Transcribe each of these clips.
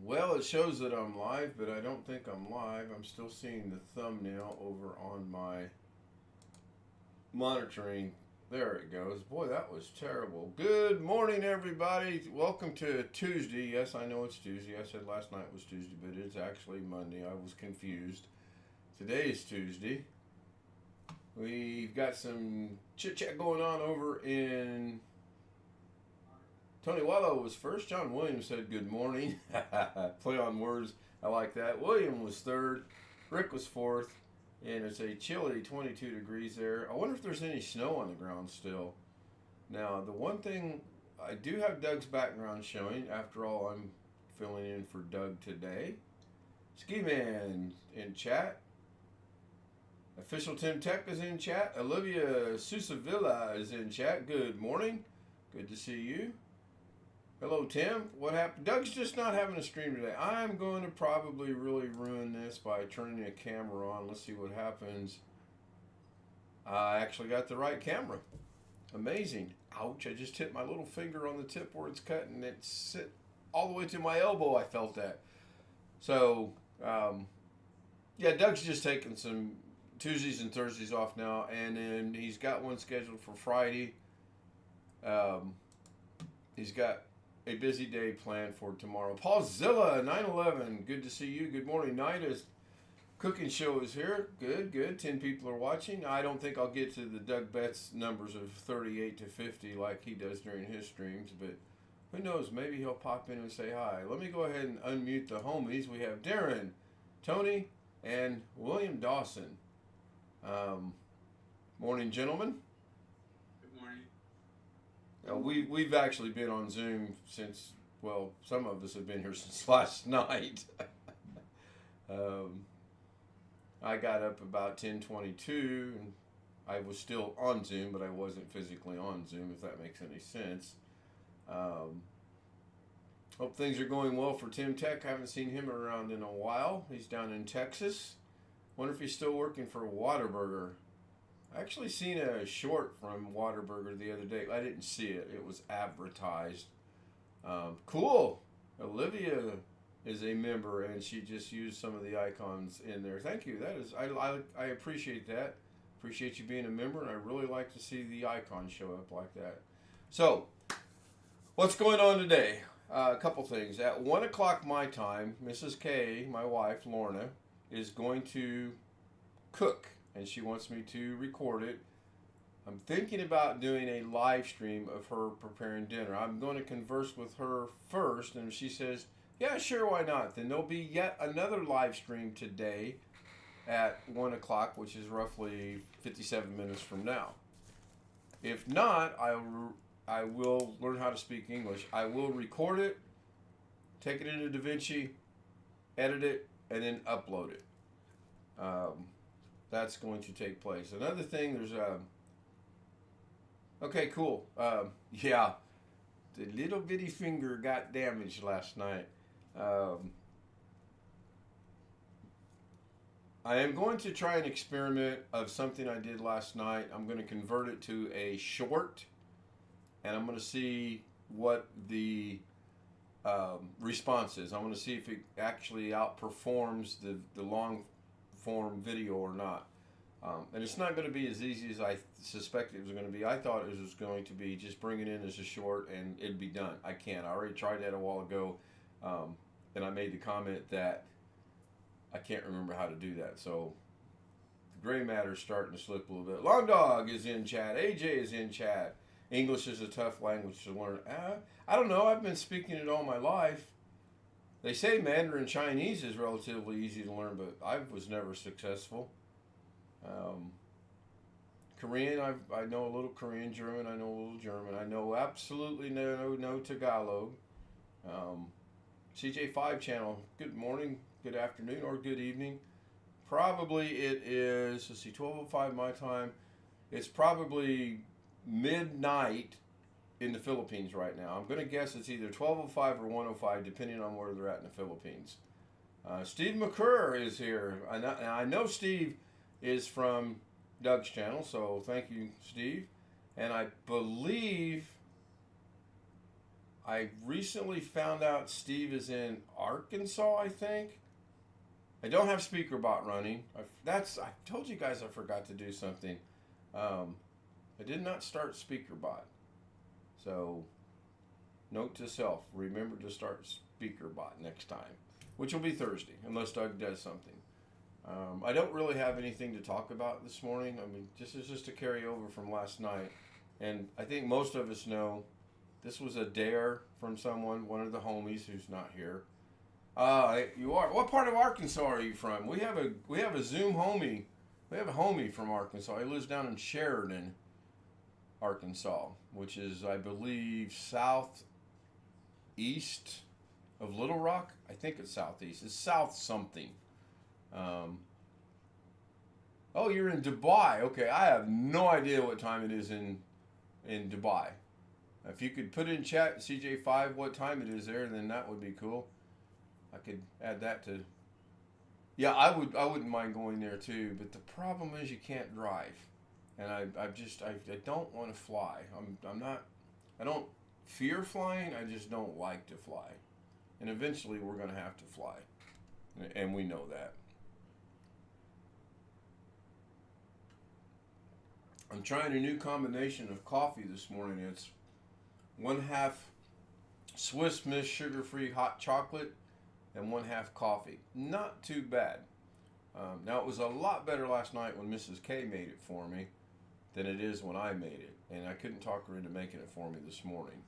Well, it shows that I'm live, but I don't think I'm live. I'm still seeing the thumbnail over on my monitoring. There it goes. Boy, that was terrible. Good morning, everybody. Welcome to Tuesday. Yes, I know it's Tuesday. I said last night was Tuesday, but it's actually Monday. I was confused. Today is Tuesday. We've got some chit chat going on over in. Tony Wallow was first. John Williams said good morning. Play on words. I like that. William was third. Rick was fourth. And it's a chilly 22 degrees there. I wonder if there's any snow on the ground still. Now, the one thing, I do have Doug's background showing. After all, I'm filling in for Doug today. Ski Man in chat. Official Tim Tech is in chat. Olivia Susavilla is in chat. Good morning. Good to see you. Hello, Tim. What happened? Doug's just not having a stream today. I'm going to probably really ruin this by turning a camera on. Let's see what happens. I actually got the right camera. Amazing. Ouch. I just hit my little finger on the tip where it's cut, and it sit all the way to my elbow. I felt that. So, yeah, Doug's just taking some Tuesdays and Thursdays off now, and then he's got one scheduled for Friday. He's got a busy day planned for tomorrow. Paul Zilla, 911, good to see you. Good morning. Nida's cooking show is here. Good, good. 10 people are watching. I don't think I'll get to the Doug Betts numbers of 38 to 50 like he does during his streams, but who knows? Maybe he'll pop in and say hi. Let me go ahead and unmute the homies. We have Darren, Tony, and William Dawson. Morning, gentlemen. Good morning. We've actually been on Zoom since, well, some of us have been here since last night. I got up about 10:22, and I was still on Zoom, but I wasn't physically on Zoom, if that makes any sense. Hope things are going well for Tim Tech. I haven't seen him around in a while. He's down in Texas. Wonder if he's still working for Whataburger. I actually seen a short from Whataburger the other day. I didn't see it. It was advertised. Cool. Olivia is a member, and she just used some of the icons in there. Thank you. That is, I appreciate that. Appreciate you being a member, and I really like to see the icons show up like that. So, what's going on today? A couple things. At 1 o'clock my time, Mrs. K, my wife, Lorna, is going to cook, and she wants me to record it. I'm thinking about doing a live stream of her preparing dinner. I'm going to converse with her first, and if she says, yeah, sure, why not? Then there'll be yet another live stream today at 1 o'clock, which is roughly 57 minutes from now. If not, I will learn how to speak English. I will record it, take it into DaVinci, edit it, and then upload it. That's going to take place. Another thing, there's okay, cool. Yeah, the little bitty finger got damaged last night. I am going to try an experiment of something I did last night. I'm going to convert it to a short, and I'm going to see what the response is. I'm going to see if it actually outperforms the long form video or not. And it's not going to be as easy as I suspected it was going to be. I thought it was going to be just bring it in as a short and it'd be done. I can't. I already tried that a while ago, and I made the comment that I can't remember how to do that. So the gray matter's starting to slip a little bit. Long Dog is in chat. AJ is in chat. English is a tough language to learn. I don't know. I've been speaking it all my life. They say Mandarin Chinese is relatively easy to learn, but I was never successful. Korean, I know a little Korean. German, I know a little German. I know absolutely no Tagalog. CJ5 channel, good morning, good afternoon, or good evening. Probably it is, let's see, 12:05 my time. It's probably midnight in the Philippines right now. I'm going to guess it's either 12:05 or 1:05, depending on where they're at in the Philippines. Steve McCurr is here. I know Steve is from Doug's channel, so thank you, Steve. And I believe I recently found out Steve is in Arkansas, I think. I don't have SpeakerBot running. I told you guys I forgot to do something. I did not start SpeakerBot. So, note to self, remember to start SpeakerBot next time, which will be Thursday, unless Doug does something. I don't really have anything to talk about this morning. I mean, this is just a carryover from last night. And I think most of us know this was a dare from someone, one of the homies who's not here. You are. What part of Arkansas are you from? We have a Zoom homie. We have a homie from Arkansas. He lives down in Sheridan, Arkansas, which is, I believe, southeast of Little Rock. I think it's southeast. It's south something. Oh, you're in Dubai. Okay, I have no idea what time it is in Dubai. If you could put in chat CJ5 what time it is there, then that would be cool. I could add that to. Yeah, I wouldn't mind going there too, but the problem is you can't drive, and I don't want to fly. I don't fear flying. I just don't like to fly, and eventually we're gonna have to fly, and we know that. I'm trying a new combination of coffee this morning. It's 1/2 Swiss Miss sugar-free hot chocolate and 1/2 coffee. Not too bad. Now, it was a lot better last night when Mrs. K made it for me than it is when I made it. And I couldn't talk her into making it for me this morning.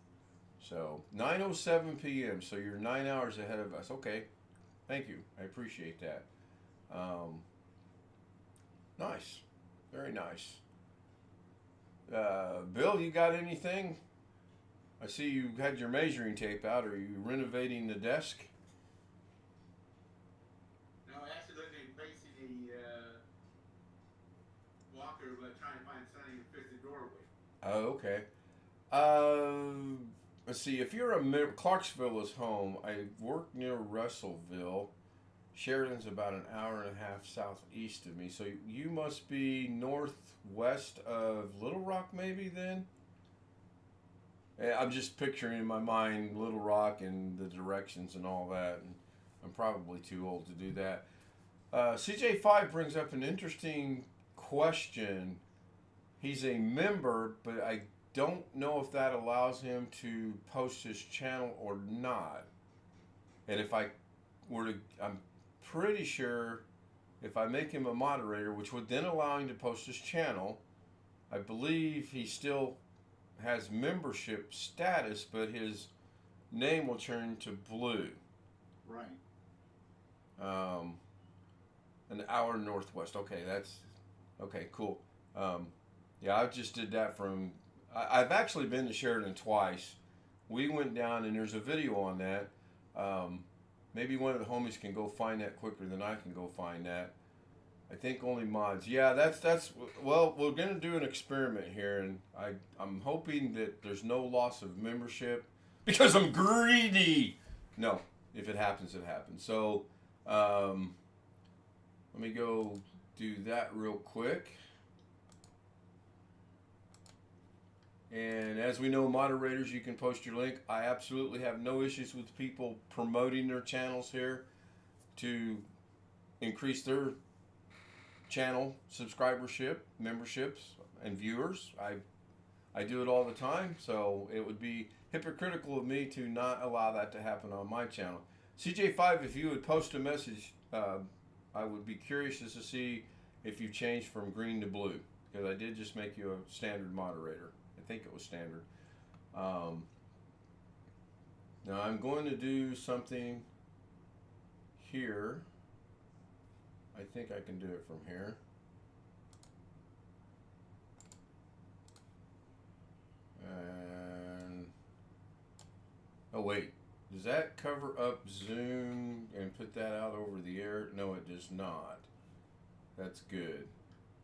So, 9:07 p.m., so you're 9 hours ahead of us. Okay, thank you. I appreciate that. Nice. Very nice. Bill, you got anything? I see you had your measuring tape out. Are you renovating the desk? No, actually looking facing the walker, but trying to find something to fix the doorway. Oh, okay. Let's see. If you're Clarksville is home. I work near Russellville. Sheridan's about an hour and a half southeast of me. So you must be northwest of Little Rock, maybe then? I'm just picturing in my mind Little Rock and the directions and all that. And I'm probably too old to do that. CJ5 brings up an interesting question. He's a member, but I don't know if that allows him to post his channel or not. And if I were to, I'm pretty sure if I make him a moderator, which would then allow him to post his channel, I believe he still has membership status, but his name will turn to blue. Right. An hour northwest. Okay, okay, cool. Yeah, I just did that from. I've actually been to Sheridan twice. We went down, and there's a video on that. Maybe one of the homies can go find that quicker than I can go find that. I think only mods. Yeah, that's. Well, we're gonna do an experiment here, and I'm hoping that there's no loss of membership because I'm greedy. No, if it happens, it happens. So, let me go do that real quick. And as we know, moderators, you can post your link. I absolutely have no issues with people promoting their channels here to increase their channel subscribership, memberships, and viewers. I do it all the time, so it would be hypocritical of me to not allow that to happen on my channel. CJ5, if you would post a message, I would be curious as to see if you changed from green to blue, because I did just make you a standard moderator. I think it was standard. Now I'm going to do something here. I think I can do it from here. And oh wait, does that cover up Zoom and put that out over the air? No, it does not. That's good.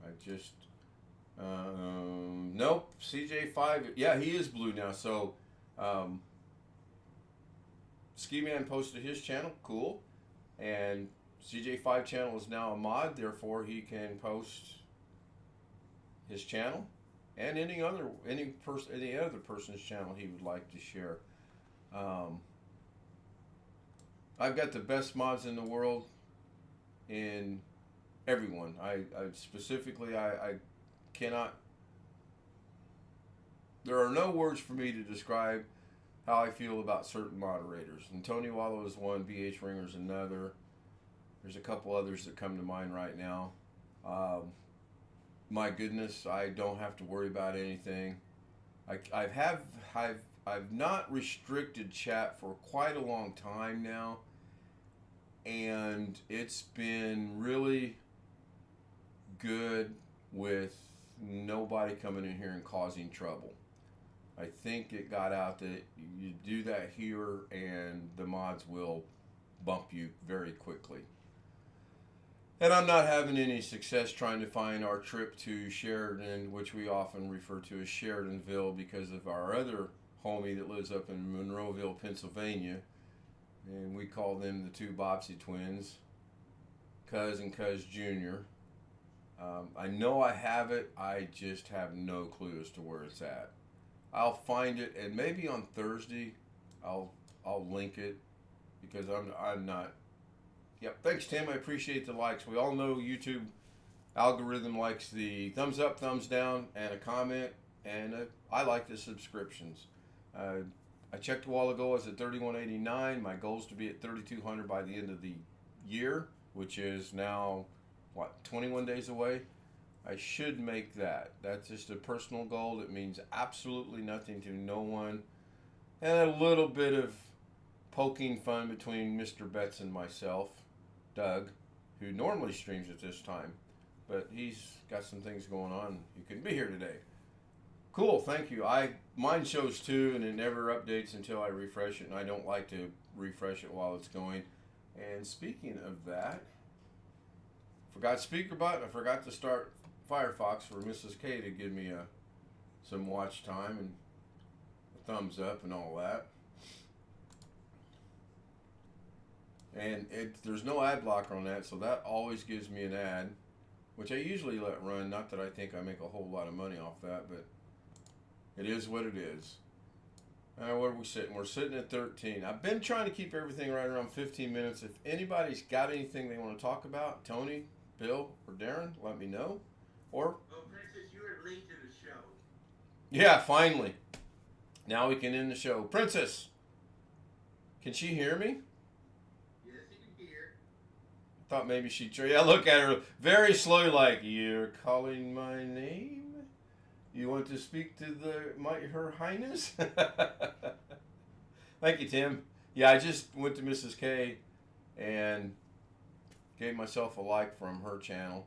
I just nope. CJ5. Yeah, he is blue now. So Ski Man posted his channel. Cool. And CJ5 channel is now a mod, therefore he can post his channel and any other person's channel he would like to share. I've got the best mods in the world in everyone. I specifically, I cannot, there are no words for me to describe how I feel about certain moderators. And Tony Wallow is one, BH Ringer is another. There's a couple others that come to mind right now. My goodness, I don't have to worry about anything. I've not restricted chat for quite a long time now, and it's been really good with nobody coming in here and causing trouble. I think it got out that you do that here and the mods will bump you very quickly. And I'm not having any success trying to find our trip to Sheridan, which we often refer to as Sheridanville because of our other homie that lives up in Monroeville, Pennsylvania. And we call them the two Bobsey twins, Cuz and Cuz Jr. I know I have it, I just have no clue as to where it's at. I'll find it, and maybe on Thursday I'll link it because I'm not. Yep, thanks Tim. I appreciate the likes. We all know YouTube algorithm likes the thumbs up, thumbs down, and a comment, and I like the subscriptions. I checked a while ago. I was at 3189. My goal is to be at 3200 by the end of the year, which is now 21 days away. I should make that. That's just a personal goal that means absolutely nothing to no one. And a little bit of poking fun between Mr. Betts and myself, Doug, who normally streams at this time. But he's got some things going on. He couldn't be here today. Cool, thank you. Mine shows too, and it never updates until I refresh it, and I don't like to refresh it while it's going. And speaking of that, forgot speaker button. I forgot to start Firefox for Mrs. K to give me some watch time and a thumbs up and all that. And there's no ad blocker on that, so that always gives me an ad, which I usually let run. Not that I think I make a whole lot of money off that, but it is what it is. Where are we sitting? We're sitting at 13. I've been trying to keep everything right around 15 minutes. If anybody's got anything they want to talk about, Tony, Bill, or Darren, let me know. Or, Oh, Princess, you were late to the show. yeah, finally. Now we can end the show. Princess, can she hear me? Yes, you can hear. I thought maybe she'd, yeah, look at her very slowly like, you're calling my name? You want to speak to Her Highness? Thank you, Tim. Yeah, I just went to Mrs. K and gave myself a like from her channel.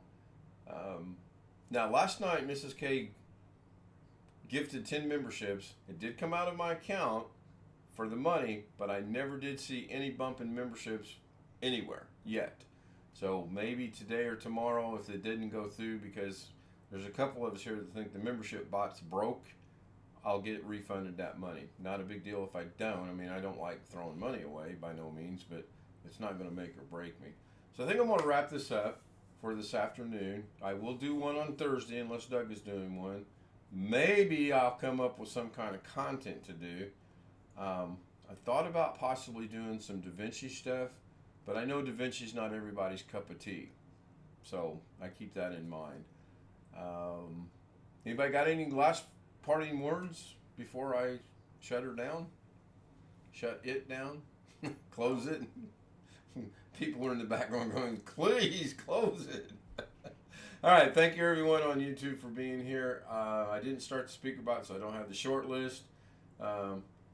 Now, last night, Mrs. K gifted 10 memberships. It did come out of my account for the money, but I never did see any bump in memberships anywhere yet. So maybe today or tomorrow, if it didn't go through, because there's a couple of us here that think the membership bot's broke, I'll get refunded that money. Not a big deal if I don't. I mean, I don't like throwing money away by no means, but it's not going to make or break me. So I think I'm going to wrap this up for this afternoon. I will do one on Thursday unless Doug is doing one. Maybe I'll come up with some kind of content to do. I thought about possibly doing some DaVinci stuff, but I know DaVinci's not everybody's cup of tea. So I keep that in mind. Anybody got any last parting words before I shut her down? Shut it down? Close it? People are in the background going, please close it. All right, thank you everyone on YouTube for being here. I didn't start the speaker bot, so I don't have the short list.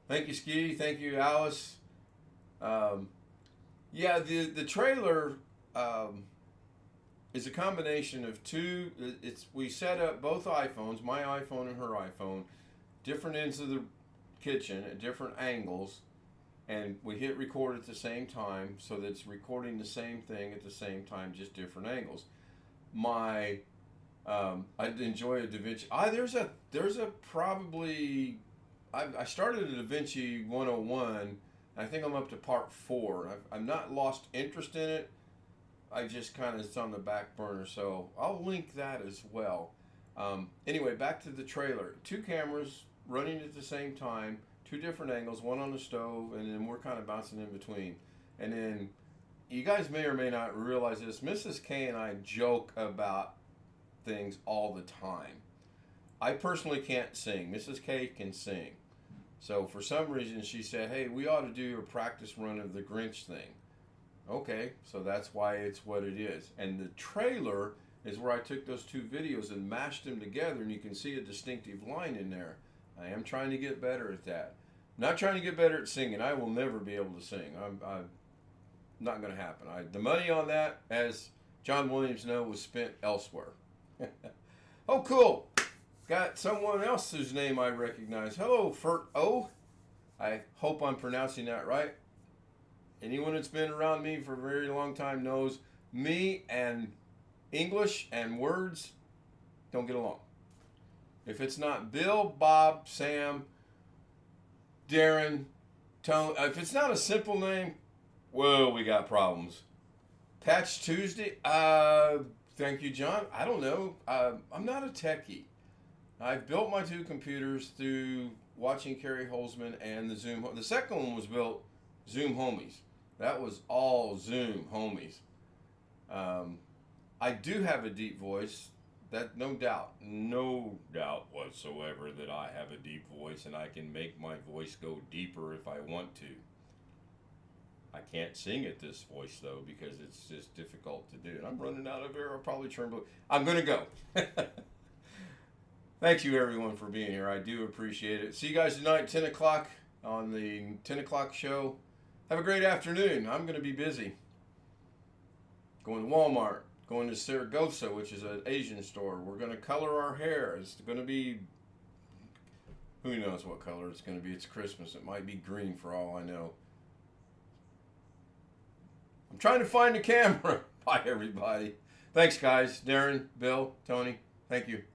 Thank you, Ski. Thank you, Alice. Yeah, the trailer is a combination of two. We set up both iPhones, my iPhone and her iPhone, different ends of the kitchen at different angles, and we hit record at the same time, so that it's recording the same thing at the same time, just different angles. I enjoy a DaVinci. There's a probably. I started a DaVinci 101. I think I'm up to part 4. I've not lost interest in it. I just kind of, it's on the back burner, so I'll link that as well. Anyway, back to the trailer. 2 cameras running at the same time, two different angles, one on the stove, and then we're kind of bouncing in between. And then you guys may or may not realize this. Mrs. K and I joke about things all the time. I personally can't sing. Mrs. K can sing. So for some reason she said, hey, we ought to do a practice run of the Grinch thing. Okay, so that's why it's what it is. And the trailer is where I took those two videos and mashed them together, and you can see a distinctive line in there. I am trying to get better at that. I'm not trying to get better at singing. I will never be able to sing. I'm not going to happen. The money on that, as John Williams knows, was spent elsewhere. Oh, cool. Got someone else whose name I recognize. Hello, Fert O. I hope I'm pronouncing that right. Anyone that's been around me for a very long time knows me and English and words don't get along. If it's not Bill, Bob, Sam, Darren, Tony, if it's not a simple name, whoa, we got problems. Patch Tuesday, thank you, John. I don't know. I'm not a techie. I've built my two computers through watching Kerry Holzman and the Zoom. The second one was built Zoom Homies. That was all Zoom Homies. I do have a deep voice. That no doubt whatsoever that I have a deep voice and I can make my voice go deeper if I want to. I can't sing at this voice though because it's just difficult to do. And I'm running out of air. I'll probably turn, but I'm gonna go. Thank you everyone for being here. I do appreciate it. See you guys tonight, 10 o'clock on the 10 o'clock show. Have a great afternoon. I'm gonna be busy. Going to Walmart. Going to Saragossa, which is an Asian store. We're going to color our hair. It's going to be, who knows what color it's going to be. It's Christmas. It might be green for all I know. I'm trying to find the camera. Bye, everybody. Thanks, guys. Darren, Bill, Tony, thank you.